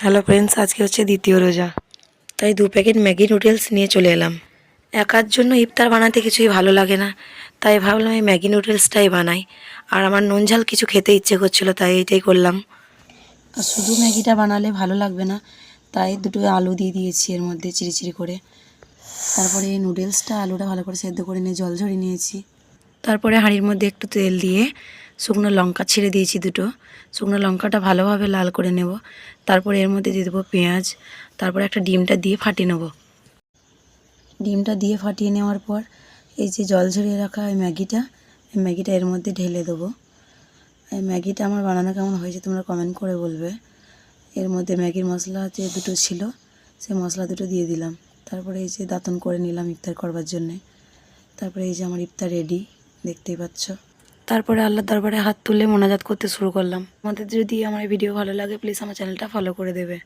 Hello friends, আজকে হচ্ছে দ্বিতীয় রোজা, তাই 2 প্যাকেট ম্যাগি নুডলস নিয়ে চলে এলাম। একার জন্য ইফতার বানাতে কিছুই ভালো লাগে না, তাই ভাবলাম এই ম্যাগি নুডলসটাই বানাই। আর আমার নুন ঝাল কিছু খেতে ইচ্ছে করছিল, তাই এইটাই করলাম। আর শুধু ম্যাগিটা বানালে ভালো লাগবে না, তাই দুটো আলু দিয়ে দিয়েছি এর মধ্যে চিড়ি করে। তারপরে এই নুডলসটা আলুটা ভালো করে সেদ্ধ করে নিয়ে জল ঝরিয়ে নিয়েছি। তারপরে হাঁড়ির মধ্যে একটু তেল দিয়ে শুকনো লঙ্কা ছিঁড়ে দিয়েছি দুটো। শুকনো লঙ্কাটা ভালোভাবে লাল করে নেব। তারপরে এর মধ্যে দিয়ে দেবো পেঁয়াজ। তারপরে একটা ডিমটা দিয়ে ফাটিয়ে নেব। ডিমটা দিয়ে ফাটিয়ে নেওয়ার পর এই যে জল ঝরিয়ে রাখা এই ম্যাগিটা এর মধ্যে ঢেলে দেবো। এই ম্যাগিটা আমার বানানো কেমন হয়েছে তোমরা কমেন্ট করে বলবে। এর মধ্যে ম্যাগির মশলা যে দুটো ছিল সেই মশলা দুটো দিয়ে দিলাম। তারপরে এই যে দাঁতন করে নিলাম ইফতার করবার জন্যে। তারপরে এই যে আমার ইফতার রেডি, দেখতেই পাচ্ছ। তারপরে আল্লাহর দরবারে হাত তুলে মোনাজাত করতে শুরু করলাম। আমাদের যদি আমার ভিডিও ভালো লাগে প্লিজ আমার চ্যানেলটা ফলো করে দেবে।